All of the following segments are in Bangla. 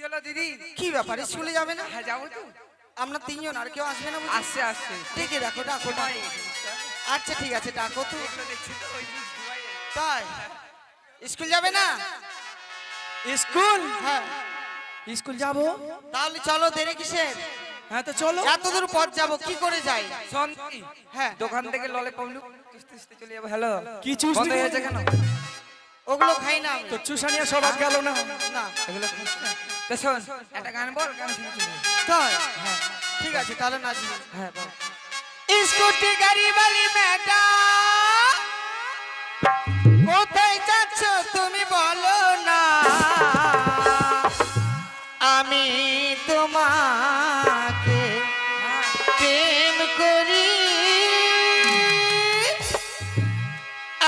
হলো দিদি? কি ব্যাপার স্কুলে যাবে না? হ্যাঁ যাবো তো। আমরা তিনজন, আর কেউ আসবে না? আসছে আসছে। ডেকে রাখো, ডাকো ডাকো। আচ্ছা ঠিক আছে, ডাকো তো। এগুলো দেখছি তো ওই যে সবাই। তাই স্কুল যাবে না? স্কুল? হ্যাঁ স্কুল যাবো। তাহলে চলো, দেরি কিসের? হ্যাঁ তো চলো। এত দূর পথ যাবো, কি করে যাই? শান্তি। হ্যাঁ দোকান থেকে ললিপপ লুক চুষতে চুষতে চলে যাবো। হ্যালো, কি চুষতে বন্ধ হয়েছে কেন? ওগুলো খাই না আমি। তো চুষানিয়া সবাই গেল না। না এগুলো খাস না? তো শোন, একটা গান বল, গান শুনে চলে যাবো। তাই ঠিক আছে, তাহলে নাচবি। হ্যাঁ বল। স্কুটি গাড়ি বালি ম্যাডাম, কোথায় যাচ্ছ তুমি বলো না, আমি তোমাকে প্রেম করি,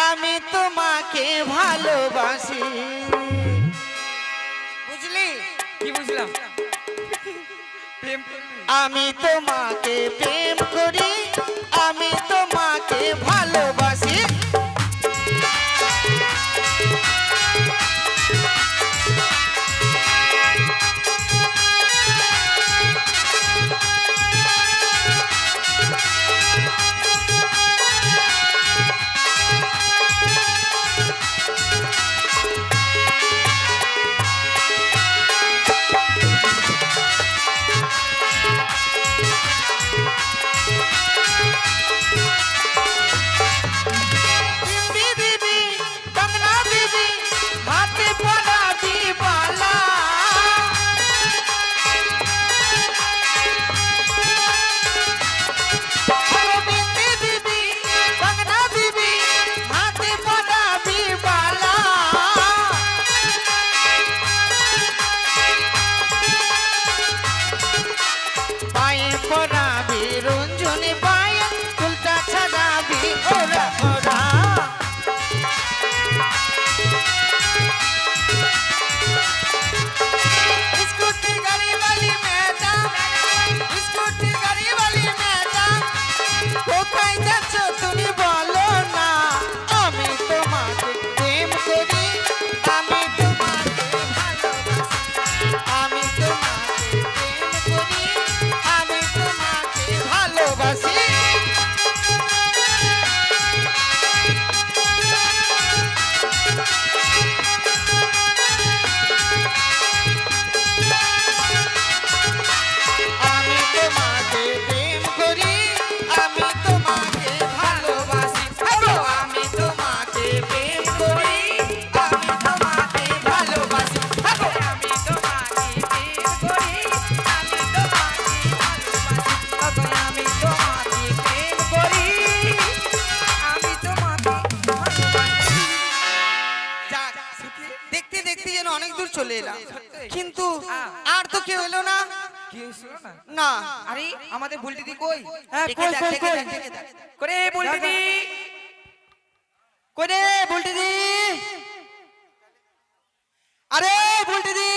আমি তোমাকে ভালোবাসি। বুঝলি? কি বুঝলাম? প্রেম করবি? আমি তোমাকে প্রেম করি, আমি তোমাকে ভালোবাসি। চলে এলাম, কিন্তু আর তো কেউ এলো না। কি হয়েছিল না? না। আরে আমাদের বুলটি দি কই? হ্যাঁ ডেকে কই ডাক, কই ডেকে কই ডাক, ডেকে ডাক। করে বুলটি দি। কই রে বুলটি দি? আরে বুলটি দি,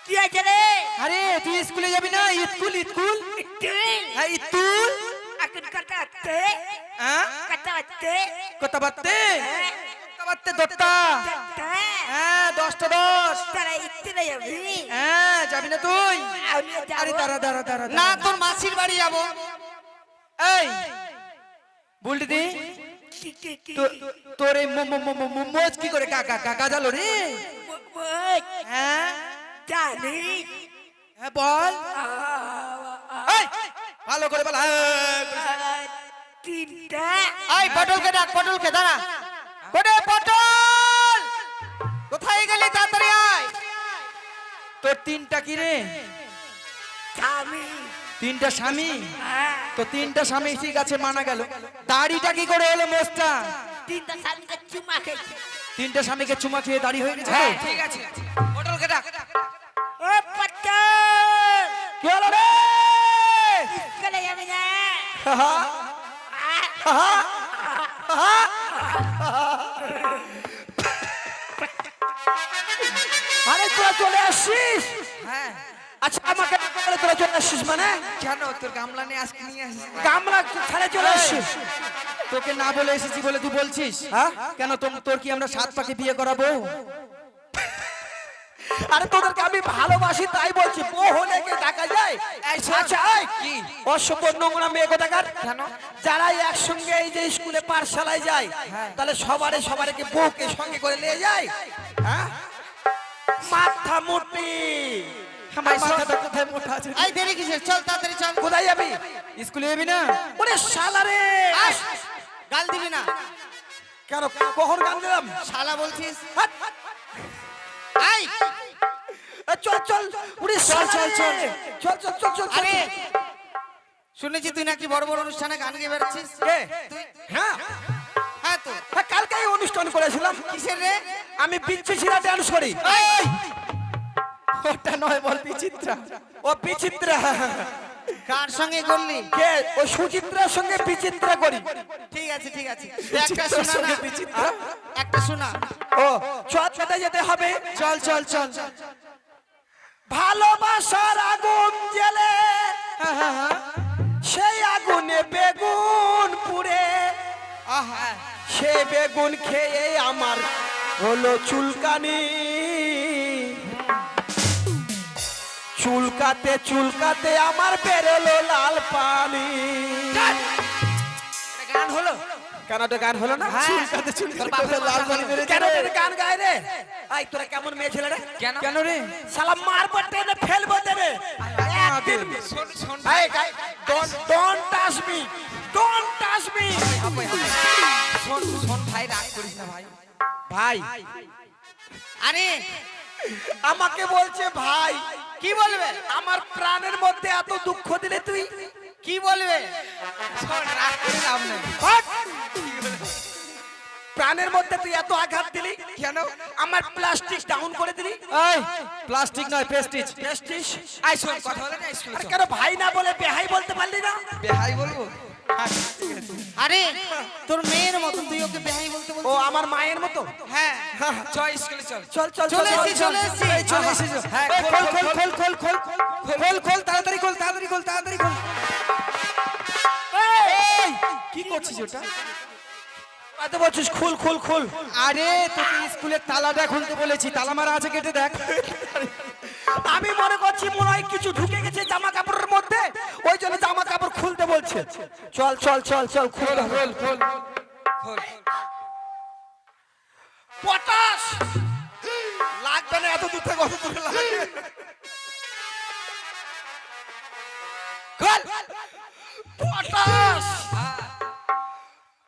কি আছে রে? আরে তুই স্কুলে যাবি না? School school? হ্যাঁ স্কুল। এখন কথা হচ্ছে, হ্যাঁ কথা হচ্ছে, কত বাত্তে? কত বাত্তে দত্তা? হ্যাঁ 10টা 10। তারা ইচ্ছে না যাবি? হ্যাঁ যাবি না তুই? আমিও যাবো। আরে দাঁড়া দাঁড়া দাঁড়া না, তোর মাসির বাড়ি যাবো। এই বুলটি দি, কি? তোর এই মোজ কি করে কাকা কাকা জালো রে? হ্যাঁ জানি। হ্যাঁ বল। এই, ভালো করে বল। তিনটা। আই পটলকে ডাক, পটলকে, দাঁড়া। কোটে পটল, কোথায় গেলি? তাড়াতাড়ি আয়। তোর তিনটা কি রে? স্বামী। তিনটা স্বামী? তো তিনটা স্বামী ঠিক আছে, মানা গেল। দাড়িটা কি করে হলো মোজটা? তিনটা স্বামীকে চুমা খেয়েছে। তিনটা স্বামীকে চুমা খেয়ে দাড়ি হয়ে গেছে? হ্যাঁ ঠিক আছে, পটলকে ডাক। ও পটল, কি হলো রে? চলে যাবে না? আরে তোরা চলে আসছিস? হ্যাঁ আচ্ছা আমাকে বলে তোরা চলে আসছিস মানে? কেন তোর গামলা নিয়ে আজকে নিয়ে আসিস? গামলা ছাড়ে চলে আসছিস? তোকে না বলে এসেছি বলে তুই বলছিস হ্যাঁ? কেন তোর কি আমরা 7 পাকে বিয়ে করাবো? আরে তোদেরকে আমি ভালোবাসি তাই বলছি, বউ হলে কে টাকা যায়? এই শোন। আচ্ছা এই কি? অসভ্য নোংরা মেয়ে কোথাকার, কেন? যারা একসঙ্গে এই যে স্কুলে পাঠশালায় যায় তাহলে সবারে বউকে সঙ্গে করে নিয়ে যায়, হ্যাঁ? মাথা মুটি। আমার মাথাটা কোথায় মোটা আছে? এই দেরি কিসের, চল তাড়াতাড়ি চল। কোথায় যাবি? স্কুলে যাবি না? ওরে শালা রে, গাল দিবি না, কেন কখন গান দিলাম? শালা বলছিস? হাট, হাট। আই এ, চল চল, ওরে চল, শালা চল, রে। চল চল চল চল। আরে শুনেছি তুই নাকি বড় বড় অনুষ্ঠানে গান গেয়ে বেড়াচ্ছিস। কে? তুই? হ্যাঁ হ্যাঁ তো হ্যাঁ, কালকে এই অনুষ্ঠান করেছিলাম। কিসের রে? আমি বিচ্ছি ছিলা ডান্স করি। এই! ওটা নয়, বল বিচিত্রা। ও বিচিত্রা। কার সঙ্গে করলি? কে? ও সুচিত্রার সঙ্গে বিচিত্রা করি। ঠিক আছে ঠিক আছে, একটা বিচিত্রার শোনা না, সঙ্গে বিচিত্রা? একটা শোনা। ও চটকাতে যেতে হবে। চল চল চল। ভালোবাসার আগুন জ্বেলে হ্যাঁ হ্যাঁ হ্যাঁ। সেই আগুনে বেগুন পুড়ে, আহা, সে বেগুন খেয়ে আমার হলো চুলকানি। চুলকাতে চুলকাতে আমার বেরোলো লাল পানি। এটা গান হলো? কেন তো গান হলো না? চুলকাতে চুলকাতে লাল পানি বেরিয়েছে কেন রে। তোর গান গায় রে? আই তোরা কেমন মেয়ে ছেলে রে? কেন? কেন রে? শালা মারবো টেনে ফেলবো দেবে একদিন। শোন শোন এই don't touch me, don't touch me. শোন শোন ভাই, রাগ করিস না ভাই। ভাই আরে আমাকে বলছে ভাই, কি বলবে? আমার প্রাণের মধ্যে এত দুঃখ দিলে তুই কি বলবে? শোন, রাগ করে লাভ নেই। হট! প্রাণের মধ্যে তুই এত আঘাত দিলি কেন? আমার প্লাস্টিক ডাউন করে দিলি। এই প্লাস্টিক নয়, প্রেস্টিজ। প্রেস্টিজ। আই শোন, কথা বলে না স্কুলে আর চল। কেন ভাই না বলে বেহাই বলতে পারলি না? বেহাই বলবো? আরে তোর মেয়ের মতো তুই ওকে বেহাই বলতে ও বলছিস? আমার মায়ের মতো। হ্যাঁ চল স্কুলে চল। চল চল চলে চল, এসেছি, চল, চলে এসেছি। এই চলে এসেছো। হ্যাঁ, এই, খোল, খোল খোল খোল খোল খোল খোল খোল, তাড়াতাড়ি খোল, তাড়াতাড়ি খোল, তাড়াতাড়ি খোল। এই, কি করছিস ওটা? কত বলছিস? খুল খুল খুল। আরে তোকে স্কুলের তালাটা খুলতে বলেছি, তালা মারা আছে, কেটে দেখ। আমি মনে করছি মনে হয় কিছু ঢুকে গেছে জামা কাপড়ের মধ্যে, ওই জন্য জামা কাপড় খুলতে বলছে। চল চল চল চল, খুল খোল খোল। খোল। পটাশ লাগবে না, এত দূর থেকে অত দূরে লাগে। খোল। পটাশ হ্যাঁ,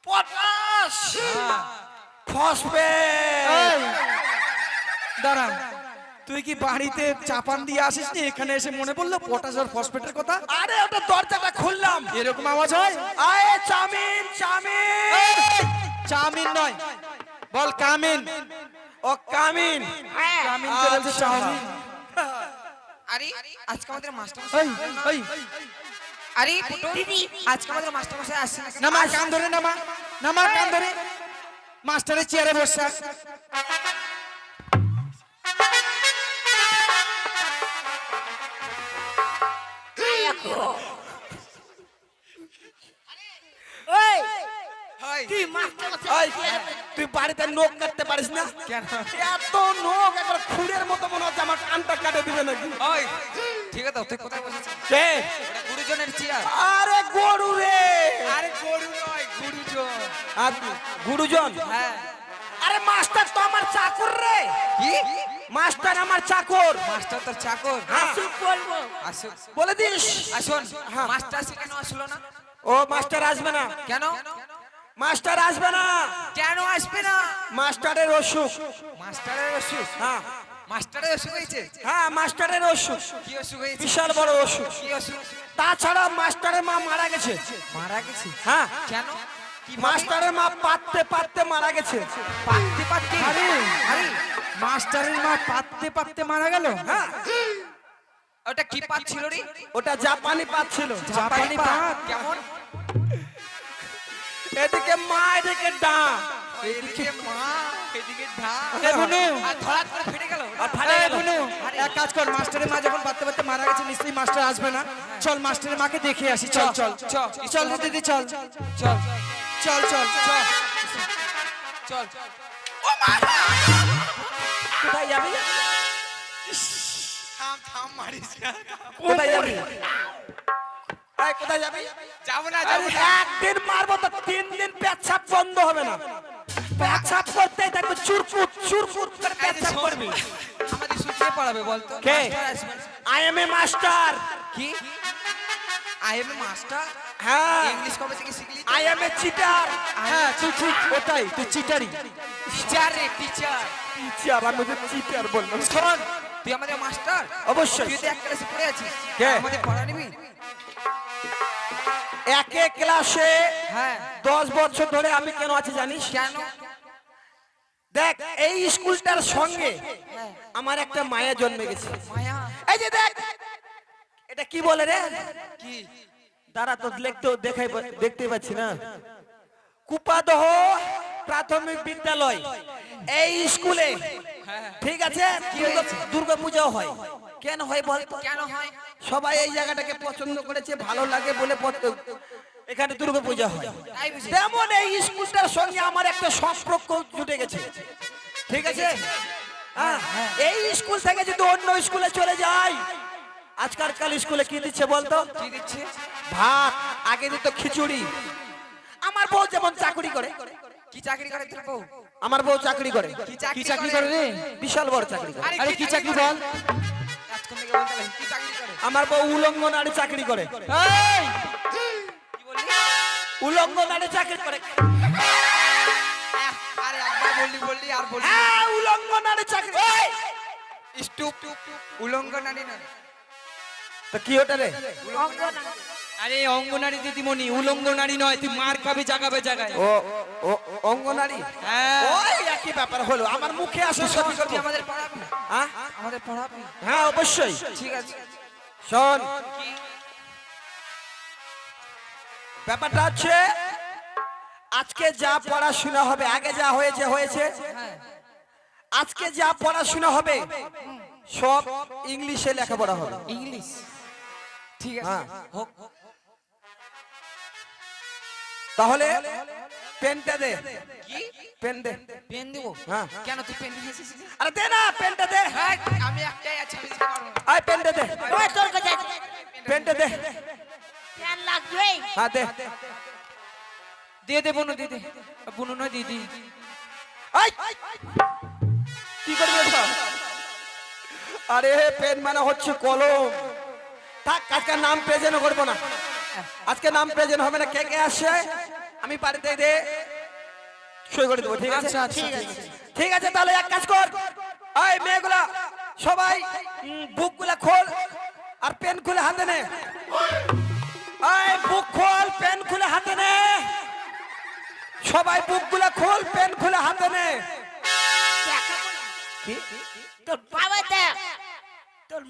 পটাশ হ্যাঁ। ফসফেট। এই, দাঁড়া, তুই কি বাড়িতে চাপান দিয়ে আসিস নি? এখানে এসে মনে পড়লো পটাশ আর ফসফেটের কথা? আরে ওটা দরজাটা খুললাম। এরকম আওয়াজ হয়? আয়ে চামিন চামিন। এই, চাউমিন নয়, বল কামিন। ও কামিন। কামিন কে বলছে চাউমিন? আরে আজকে আমাদের মাস্টার এই, এই, আরে ফুটো আজকে আমাদের মাস্টার মশাই আসছে না কেন? নামা কান ধরে, নামা নামা কান ধরে। মাস্টারের চেয়ারে বসা। ওই হয়। তুই মাস্টার এই, তুই বাড়িতে নখ কাটতে পারিস না? কেন? এত নখ একবার খুঁড়ের মতো মনে হচ্ছে আমার কানটা কাটে দিবে নাকি। ওই ঠিক আছে, তুই কোথায় বসেছিস? কে? ওটা গুরুজনের চেয়ার। আরে গরু রে। আরে গরু নয়, গুরুজন। আর গুরুজন। হ্যাঁ। আরে মাস্টার তো আমার চাকর রে। কি? মাস্টার আমার চাকর। মাস্টার তোর চাকর? হ্যাঁ। চুপ বলবো। আসুক। বলে দিস। আসুন। হ্যাঁ। মাস্টার সে কেন আসলো না? ও মাস্টার আসবে না। কেন? মাস্টার আসবে না। কেন আসবে না? মাস্টারের অসুখ। মাস্টারের অসুখ? হ্যাঁ মাস্টারের অসুখ হয়েছে? হ্যাঁ, মাস্টারের অসুখ, কি অসুখ হয়েছে? বিশাল বড় অসুখ। কি অসুখ? তাছাড়া মাস্টারের মা মারা গেছে। মারা গেছে? হ্যাঁ, কেন? কি মাস্টারের মা পাততে পাততে মারা গেছে। পাততে পাততে? আরে আরে মাস্টারের মা পাততে পাততে মারা গেল? হ্যাঁ, ওটা কি পাত ছিল রে? ওটা জাপানি পাত ছিল। জাপানি পাত? কেমন? এদিকে মা এদিকে ডা। এদিকে মা, এদিকে ধা। এ বুনু, আর ধরাত করে ফেটে গেল। আর ফাটে এই গেল। বুনু, এক কাজ কর, মাস্টারের মা যখন পাততে পাততে মারা গেছে, নিশ্চয়ই মাস্টার আসবে না। চল মাস্টারের মাকে দেখে আসি, চল চল চল, চল রে দিদি, চল চল। চল চল চল চল কোথায় যাবি থাম থাম মারিস না কোথায় যাবি এই কোথায় যাবি যাবো না আরে একদিন মারবো তো 3 দিন পেচ্ছাপ বন্ধ হবে না পেচ্ছাপ করতেই থাকবে চুরপুট করে পেচ্ছাপ করবি আমাদের সুখে পড়াবে বলতো কে? মাস্টার আসবে। আই এম এ মাস্টার কি আই এম মাস্টার হ্যাঁ ইংলিশ কবে থেকে শিখলি আই এম এ চিটার হ্যাঁ তুই ঠিক ওটাই তুই চিটারি টিচার রে টিচার টিচার আমি তো চিটার বললাম শোন তুই আমাদের মাস্টার অবশ্যই তুই তো এক ক্লাসে পড়ে আছিস কে? আমাদের পড়া নিবি একে ক্লাসে হ্যাঁ 10 বছর ধরে আমি কেন আছি জানিস কেন দেখ এই স্কুলটার সঙ্গে আমার একটা মায়া জন্মে গেছে মায়া এই যে দেখ এটা কি বলে রে কি দাঁড়া তো দেখতে পাচ্ছি না কুপাদহ প্রাথমিক বিদ্যালয় এই স্কুলে ঠিক আছে দুর্গা পূজা হয় কেন হয় বল তো? কেন হয় সবাই এই জায়গাটাকে পছন্দ করেছে ভালো লাগে বলে এখানে দুর্গা পূজা হয় তাই বুঝি তেমন এই স্কুলটার সঙ্গে আমার একটা সম্পর্ক জুটে গেছে ঠিক আছে হ্যাঁ, এই স্কুল থেকে যদি অন্য স্কুলে চলে যাই আজকাল স্কুলে কি দিচ্ছে বলতো কি দিচ্ছে ভাত আগে দিত খিচুড়ি আমার বউ যেমন চাকরি করে কি চাকরি করে তোর বউ আমার বউ চাকরি করে কি চাকরি করে রে বিশাল বড় চাকরি করে আরে কি চাকরি বল আজকাল থেকে বলতে লাগি, কি চাকরি করে আমার বউ উলঙ্গ নারী চাকরি করে এই কি বললি উলঙ্গ নারী চাকরি করে আরে একবার বললি আর বললি হ্যাঁ উলঙ্গ নারী চাকরি এই! স্টুপ উলঙ্গ নারী না তো কি ওটা রে আরে অঙ্গনারী দিদিমণি উলঙ্গ নারী নয় তুই মার খাবি জাগাবে জায়গায় ও ও অঙ্গ নারী হ্যাঁ ওই একই ব্যাপার হলো আমার মুখে আসে সত্যি তুই করবো আমাদের পড়াবি হ্যাঁ আমাদের পড়াবি হ্যাঁ অবশ্যই ঠিক আছে শোন কি ব্যাপারটা হচ্ছে আজকে যা পড়াশোনা হবে আগে যা হয়েছে হ্যাঁ আজকে যা পড়াশোনা হবে সব ইংলিশে লেখাপড়া হবে ইংলিশ ঠিক আছে হ্যাঁ। হোক তাহলে পেনটা দে কি পেন দে পেন দেবো হ্যাঁ। কেন তুই পেন নিয়ে এসেছিস আরে দে না পেনটা দে হ্যাঁ আমি একটাই আছি আমি দিতে পারবো না। আয় পেনটা দে ওই তোর কাছে পেনটা দে প্যান লাগবে হ্যাঁ দে দিয়ে দে বোনো দিয়ে দে বোনো নয় দিদি আয় কি করবি এটা আরে পেন মানে হচ্ছে কলম থাক আজকে নাম প্রেজেন্ট করবো না আজকে নাম প্রেজেন্ট হবে না কে কে আসছে আমি বাড়িতে দে সই করে দেবো ঠিক আছে আচ্ছা আচ্ছা ঠিক আছে তাহলে এক কাজ কর এই মেয়েগুলা সবাই বুকগুলা খোল আর পেন খুলে হাতে নে এই বুক খোল পেন খুলে হাতে নে সবাই বুকগুলা খোল পেন খুলে হাতে নে কি তোর বাবা দেখ তোর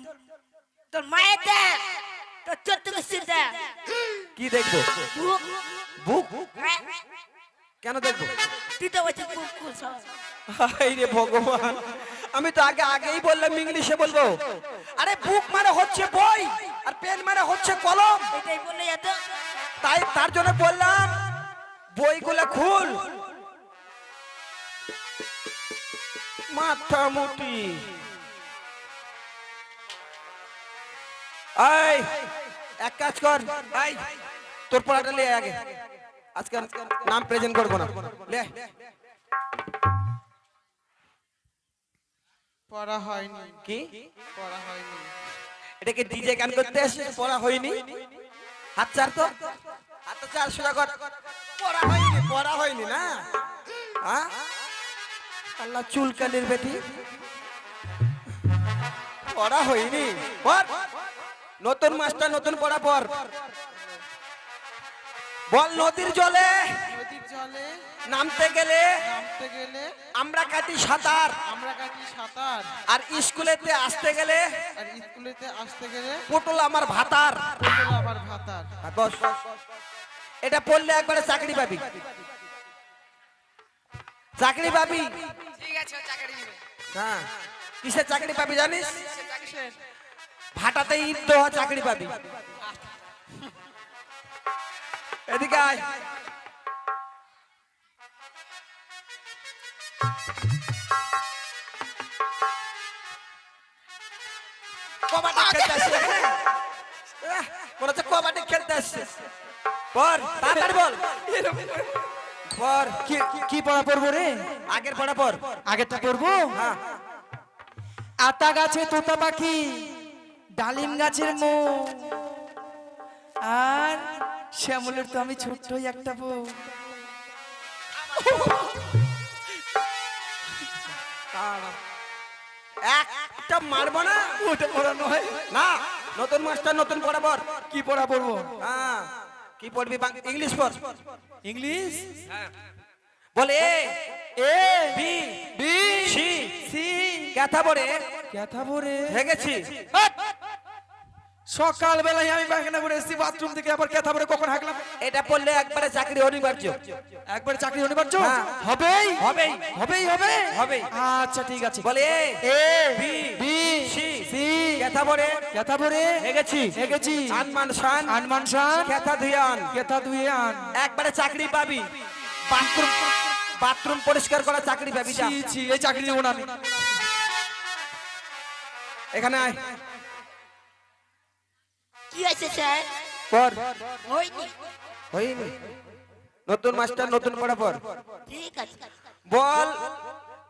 তোর মায়ের দেখ তোর চতুর্থ দেখ কি দেখবো বুক হ্যাঁ? কেন দেখবো তুই তো বলছিস বুক খুল সব হাই রে ভগবান আমি তো আগেই বললাম ইংলিশে বলবো আরে বুক মানে হচ্ছে বই আর পেন মানে হচ্ছে কলম এটাই বললে যেত তাই তার জন্য বললাম বইগুলো খুল মাথা মুটি এই এক কাজ কর এই তোর পড়াটা লে আগে আজকে নাম প্রেজেন্ট করবো না লে পড়া হয়নি কি পড়া হয়নি এটাকে ডিজে গান করতে আসিস পড়া হয়নি হাত চার তো হাত চার সোজা কর পড়া হয়নি না হ্যাঁ আল্লাহ চুলকানির বেটি পড়া হয়নি পড় নতুন মাস্টার নতুন পড়া পড় বল নদীর জলে নদীর জলে নামতে গেলে নামতে গেলে আমরা কাটি সাঁতার আমরা কাটি সাঁতার আর স্কুলেতে আসতে গেলে আর স্কুলেতে আসতে গেলে পটল আমার ভাতার পটল আবার ভাতার বস এটা পড়লে একবারে চাকরি পাবি চাকরি পাবি ঠিক আছে ও চাকরি নেবে হ্যাঁ কিসের চাকরি পাবি জানিস সে চাকরি ভাটাতে ইট দেওয়া চাকরি পাবি এদিকে আয় কবাডি খেলতে আসছে এখানে? মনে হচ্ছে কবাডি খেলতে আসছে। পর তাড়াতাড়ি বল। পর কি কি পড়া পড়বো রে? আগের পড়া পর। আগেরটা পড়বো? হ্যাঁ। আতা গাছে তোতা পাখি, ডালিম গাছের মৌ, আর শ্যামলের তো আমি ছোট্টই একটা বউ। একটা মারবো না। ওটা পড়া নয়। না, নতুন মাস্টার নতুন পড়া পর। কি পড়া পড়বো? হ্যাঁ, কি পড়বি? ইংলিশ পড়। English? Ball A A B B C C কথা পড়ে কথা বলে হেগেছি। সকাল বেলায় আমি পায়খানা করে এসেছি বাথরুম থেকে, আবার কথা বলে কখন হাঁকলাম? এটা পড়লে একবারে চাকরি অনিবার্য। একবার চাকরি অনিবার্য? হ্যাঁ। হবেই হবেই। হবেই হবে হবেই। আচ্ছা ঠিক আছে। বল এ A B B C C কথা পড়ে কথা বলে হেগেছি। হেগেছি। আনমান শান আনমান শান কথা ধুয়ান। কথা দুয়ে আন। একবারে চাকরি পাবি। বাথরুম বাথরুম পরিষ্কার করা চাকরি পাবি। যা ছি ছি, এই চাকরি দেবো না আমি। এখানে আয়। কি আছে স্যার? পর হয়নি। হইনি। নতুন মাস্টার নতুন পড়া পর। ঠিক আছে। বল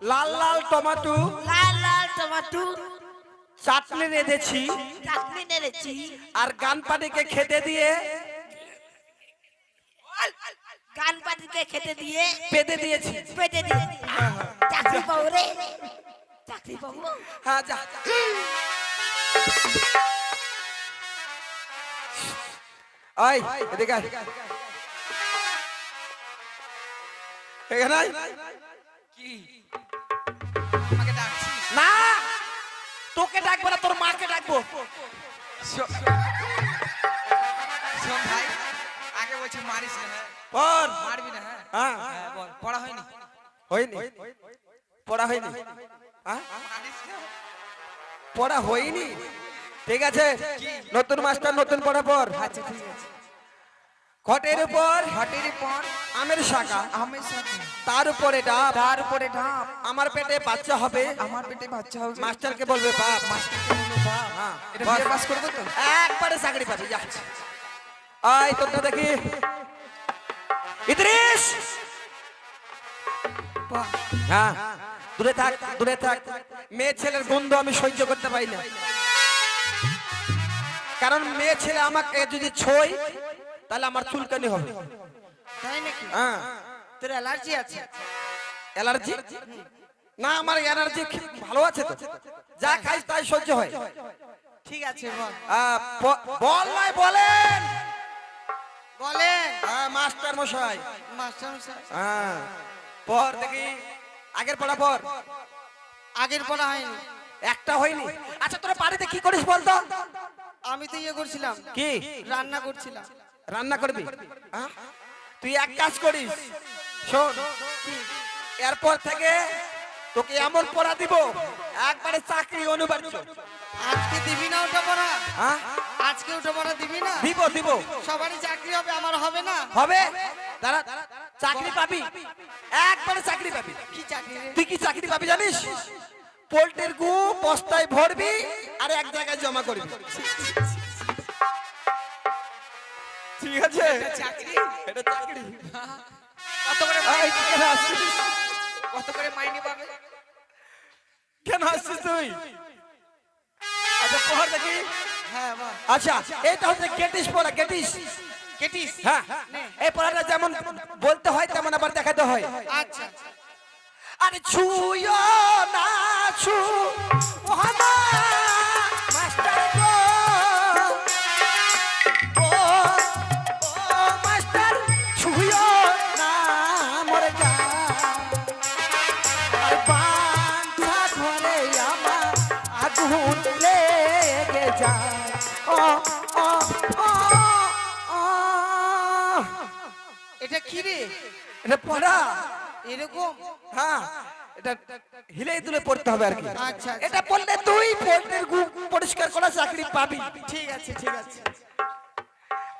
লাল লাল টমেটো লাল লাল টমাটো চাটনি রেঁধেছি চাটনি নেড়েছি, আর গান পানিকে খেতে দিয়ে গান পাতিকে খেতে দিয়ে পেতে দিয়েছি। পেটে দিয়েছি। চাকরি পাবো রে, চাকরি পাবো। হ্যাঁ যা। আয় এদিকে আয়। এখানে আয়। কি আমাকে ডাকছিস? না, তোকে ডাকবো না, তোর মাকে ডাকবো। শোন শোন ভাই, আগে বলছি মারিস না, হ্যাঁ? পর মারবি না, হ্যাঁ? হ্যাঁ হ্যাঁ, বল পড়া হয়নি? হয়নি। পড়া হয়নি। হ্যাঁ মারিস না। পড়া হয়নি। ঠিক আছে, নতুন মাস্টার নতুন পড়া পর। আচ্ছা ঠিক আছে। ঘটের উপর ঘটের পর আমের শাখা, আমের সাথে তার উপরে ডাব, তার উপরে ঢাপ, আমার পেটে বাচ্চা হবে। আমার পেটে বাচ্চা হবে। মাস্টারকে বলবে বাপ। মাস্টারকে বলবো বাপ। হ্যাঁ, এটা বাস। বিয়ে পাস করবো তো? একবারে চাকরি পাবি। যা আয়, তোরটা দেখি। ইদ্রিস, বাহ, হ্যাঁ দূরে থাক, দূরে থাক। মেয়ে ছেলের গন্ধ আমি সহ্য করতে পারি না। কারণ মেয়ে ছেলে আমাকে যদি ছোঁয় তাহলে আমার চুলকানি হবে। তাই নাকি? হ্যাঁ, তোর অ্যালার্জি আছে? অ্যালার্জি না, আমার এনার্জি ভালো আছে তো। যা খাই তাই সহ্য হয়। ঠিক আছে বল। বল নাই বলেন। বলেন মাস্টার মশাই। মাস্টার মশাই। হ্যাঁ, পর দেখি। আগের পড়া পর। আগের পড়া হয়নি। একটা হয়নি। আচ্ছা, তোরা বাড়িতে কি করিস বলতো? আমি তো ইয়ে করছিলাম, কি রান্না করছিলাম। রান্না করবি? হ্যাঁ? তুই এক কাজ করিস, শোন। এরপর থেকে তোকে এমন পড়া দিব, একবারে চাকরি অনিবার্য। আজকে দিবি না ওটা পড়া? হ্যাঁ, আজকে ওটা পড়া দিবি না? দিব দিব। সবারই চাকরি হবে, আমার হবে না? হবে। তারা চাকরি পাবি, একবারে চাকরি পাবি। কি চাকরি রে? তুই কি চাকরি পাবি জানিস? পোল্ট্রির গু বস্তায় ভরবি আর এক জায়গায় জমা করবি। ঠিক আছে, চাকরি? এটা চাকরি। কত করে এই, মাইনে? তুই কেন আসছিস? কত করে মাইনে পাবে? কেন আসছিস তুই? আচ্ছা, পড় দেখি। হ্যাঁ বল। আচ্ছা, এটা হচ্ছে গেটিস পড়া। Getty's, Katich? হ্যাঁ। এই পড়াটা যেমন বলতে হয় তেমন আবার দেখাতে হয়। আচ্ছা। আরে ছুঁয়ো না ছু ওহানা মাস্টার গো, ও ও মাস্টার ছুঁয়ো না মরে যা, আর বাঞ্ছা ঘরে আমার আগুন লেগে যায়। ও ও ও ও, এটা কি রে? এটা পড়া। এরকম? হ্যাঁ, এটা হিলে দুলে পড়তে হবে আর কি। আচ্ছা, এটা পড়লে তুই পোল্ট্রির গু পরিষ্কার করা চাকরি পাবি। ঠিক আছে ঠিক আছে।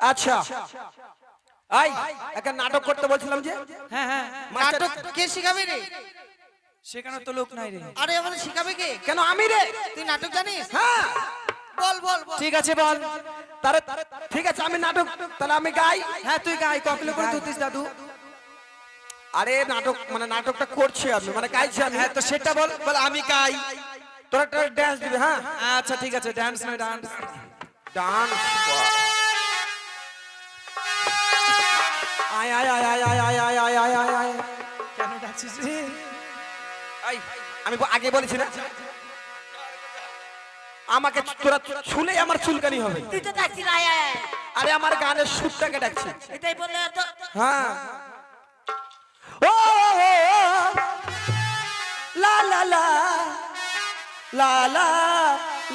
আচ্ছা, আই একটা নাটক করতে বলছিলাম যে। হ্যাঁ হ্যাঁ মাস্টার নাটক কে শিখাবে রে? সেখানে তো লোক নাই রে। আরে আমাদের শিখাবে কে? কেন আমি রে? তুই নাটক জানিস? হ্যাঁ বল বল বল। ঠিক আছে বল। তারে ঠিক আছে আমি নাটক তাহলে আমি গাই। হ্যাঁ তুই গাই, ককলে করে তুতিস দাদু। আরে নাটক মানে নাটকটা করছি আমি মানে গাইছি আমি। হ্যাঁ তো সেটা বল, বল আমি গাই। তোরা একটা ড্যান্স দিবি। হ্যাঁ আচ্ছা ঠিক আছে, ডান্স নয় ডান্স। ডান্স আয় আয় আয় আয় আয় আয় আয় আয় আয় আয় আয়। কেন ডাকছিস রে? এই, আমি আগে বলেছি না আমাকে তোরা ছুলে আমার চুলকানি হবে। তুই তো ডাকছি না, আয়, আয়, আয়। আরে আমার গানের সুরটাকে ডাকছি। এটাই বললে তো। হ্যাঁ ও লা লা লা লা লা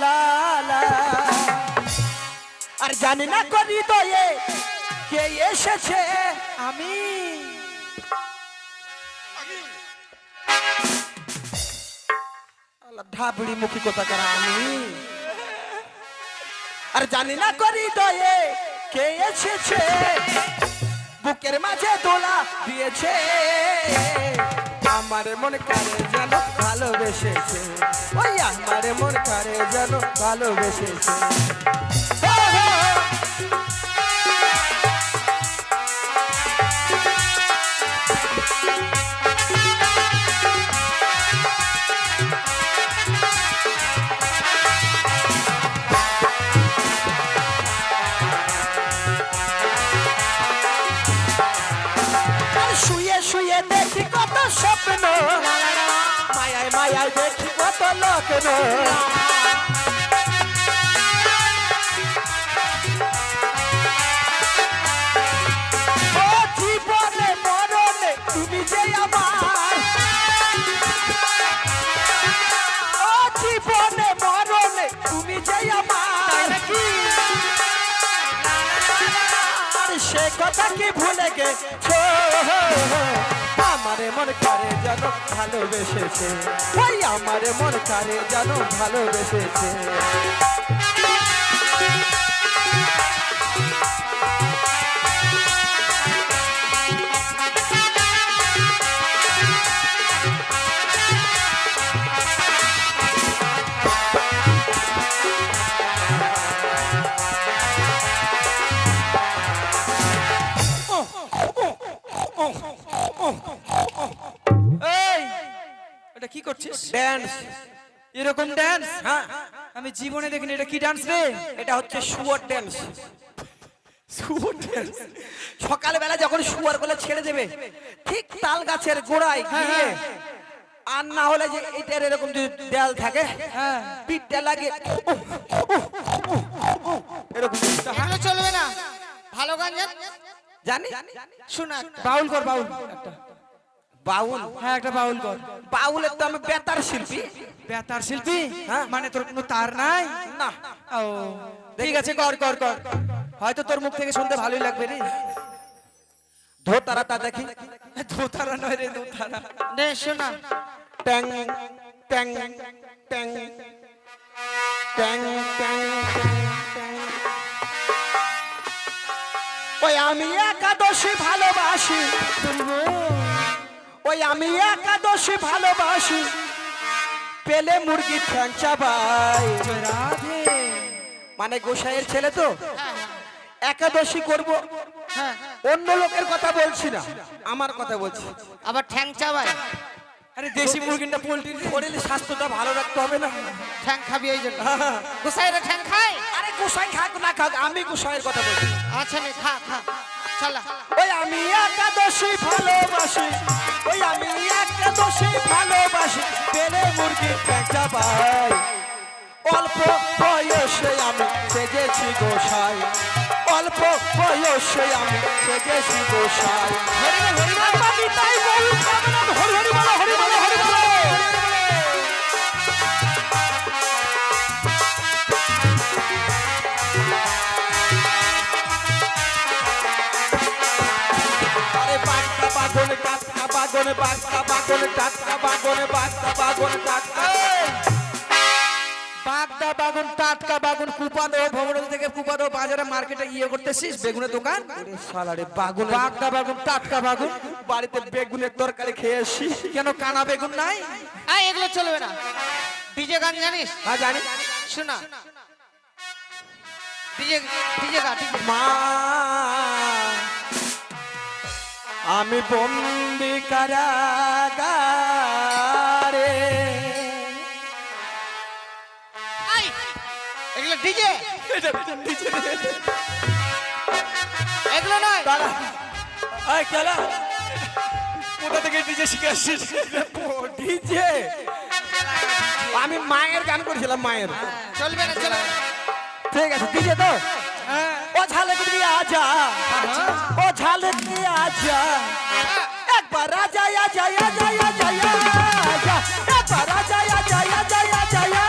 লা লা। আর জানি না করি দয়ে কে এসেছে। আমি ঢাবড়ি মুখী কথা করা আমি। আর জানি না করি দয়ে কে এসেছে, বুকের মাঝে দোলা দিয়েছে, আমার মন কারে যেন ভালোবেসেছে, ওই আমার মন কারে যেন ভালোবেসেছে। ও হো। আর শুয়ে শুয়ে দেখি কত স্বপ্ন, মায়ায় মায়ায় দেখি কত লগ্ন। ও জীবনে মরণে তুমি যে আমার, ও জীবনে মরণে তুমি যে আমার। আর সে কথা কি ভুলে গেছো, আমারে মন করে যেন ভালোবেসেছে, ওই আমারে মন করে যেন ভালোবেসেছে। এই এটা কি করছিস? ড্যান্স। এরকম ডান্স হ্যাঁ আমি জীবনে দেখিনি। এটা কি ডান্স রে? এটা হচ্ছে শুয়োর ড্যান্স। শুয়োর ডান্স? সকালবেলা যখন শুয়ার গুলো ছেড়ে দেবে ঠিক তাল গাছের গোড়ায় গিয়ে, আর না হলে যে এটার এরকম যদি দেয়াল থাকে হ্যাঁ পিঠটা লাগে এরকম। এগুলো চলবে না। ভালো গান জানি শোনা। বাউল কর, বাউল একটা। বাউল। হ্যাঁ একটা বাউল কর। বাউলের তো আমি বেতার শিল্পী। বেতার শিল্পী? হ্যাঁ। মানে তোর কোনো তার নাই? না ও ঠিক আছে, কর কর কর। হয়তো তোর মুখ থেকে শুনতে ভালোই লাগবে রে। ধোতারাটা দেখি। ধোতারা নয় রে, ধোতারা। নে শোনা। ট্যাং ট্যাং ট্যাং ট্যাং ট্যাং ট্যাং। ওই আমি একাদশী ভালোবাসি, ওই আমি একাদশী ভালোবাসি, পেলে মুরগি ঠ্যাং চাবাই। রাধে মানে গোসাইয়ের ছেলে তো একাদশী করব, হ্যাঁ অন্য লোকের কথা বলছি না, আমার কথা বলছি। আবার ঠ্যাং চাবাই। আরে দেশি মুরগিটা পোল্ট্রি। শরীর স্বাস্থ্যটা ভালো রাখতে হবে না? ঠ্যাং খাবি ওই জন্য। গোসাইরা ঠ্যাং খায়? আরে গোসাই খাক না খাক, আমি গোসাইয়ের কথা বলছি। আচ্ছা নে খা খা। চালা। ওই আমি একাদশী ভালোবাসি, ওই আমি একাদশী ভালোবাসি, পেলে মুরগি ঠ্যাং চাবাই। অল্প বয়সে আমি সেজেছি গোসাই, অল্প বয়সে আমি সেজেছি গোসাই। আমি তাই বলি, হরি হরি বলো, হরি বলো, হরি বলো। আরে বাগদা বাগনে টাটকা বাগনে, বাগদা বাগনে টাটকা বাগনে, বাগদা বাগনে টাটকা। বাগদা বাগুন টাটকা বাগুন কুপাদো ভবরল থেকে কুপাদো বাজারে মার্কেটে ইয়ে করতেছিস বেগুনের দোকান ওরে শালারে বাগুন বাগদা বাগুন টাটকা বাগুন বাড়িতে বেগুনের তরকারি খেয়ে আসি। কেন কানা বেগুন নাই? এগুলো চলবে না। ডিজে গান জানিস? হ্যাঁ জানি। শোনা, ডিজে ডিজে গান, ডিজে। মা আমি বন্দি কারাগারে। এগুলো ডিজে, এগুলো নয়। দাঁড়া, এই খেলা কোথা থেকে ডিজে শিখে আসছিস? ডিজে আমি মায়ের গান করেছিলাম, মায়ের। চলবে না, চলবে না। ঠিক আছে, ডিজে তো ও ঝালক দিয়ে আজা, ও ঝালক দিয়ে আজা, একবার আজা আজা আজা আজা আজা, একবার আজা আজা আজা আজা আজা।